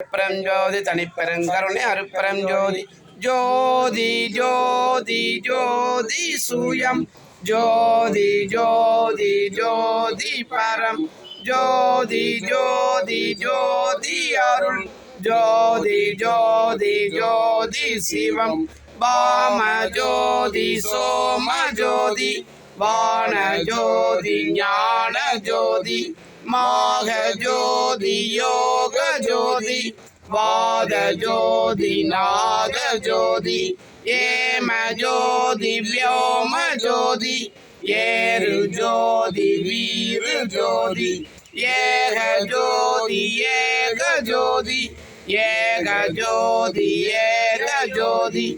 ஜோதி தனிப்பெருங்கருணை அருட்பெரும் ஜோதி ஜோதி ஜோதி ஜோதி சூயம் ஜோதி ஜோதி ஜோதி பரம் ஜோதி ஜோதி ஜோதி அருள் ஜோதி ஜோதி ஜோதி சிவம் வாம ஜோதி சோம ஜோதி வான ஜோதி ஞான ஜோதி மாக ஜோதி யோக ஜோதி வாத ஜோதி நாத ஜோதி ஏம ஜோதி வியோம ஜோதி ஏரு ஜோதி வீரு ஜோதி ஏக ஜோதி ஏக ஜோதி ஏக ஜோதி ஏக ஜோதி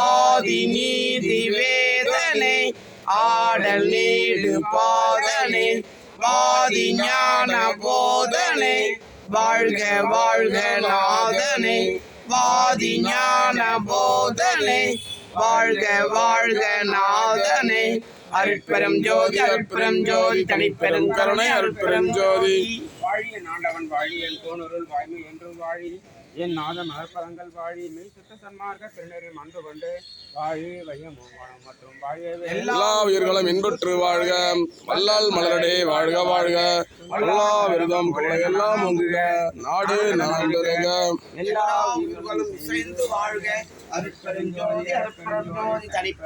ஆதி நீதி வேதனை ஆடல் நீடு பாதனை வாதி ஞான போதனை வாழ்க வாழ்க நாதனை வாதி ஞான போதனை வாழ்க வாழ்க நாதனை அருட்பெரும் ஜோதி அருட்பெரும் ஜோதி தனிப்பெரும் கருணை அருட்பெரும் ஜோதி வாழிய நாண்டவன் வாழி என் கோனொருள் வாய்மை என்றும் வாழி என் நாத மலர்பதங்கள் வாழி மெய் சுத்த சன்மார்க்க திருநெறில் அன்பு கொண்டு வாழி வையம் மற்றும் வாழிய எல்லா உயிர்களும் இன்புற்று வாழ்க வல்லால் மலரடே வாழ்க வாழ்க எல்லா விரதம் எல்லாம் ஒங்குக நாடு நலம்பெறுக எல்லா உயிர்களும் இசைந்து வாழ்க அருட்பெரும் ஜோதி அருட்பெரும் ஜோதி தனிப்பெரும்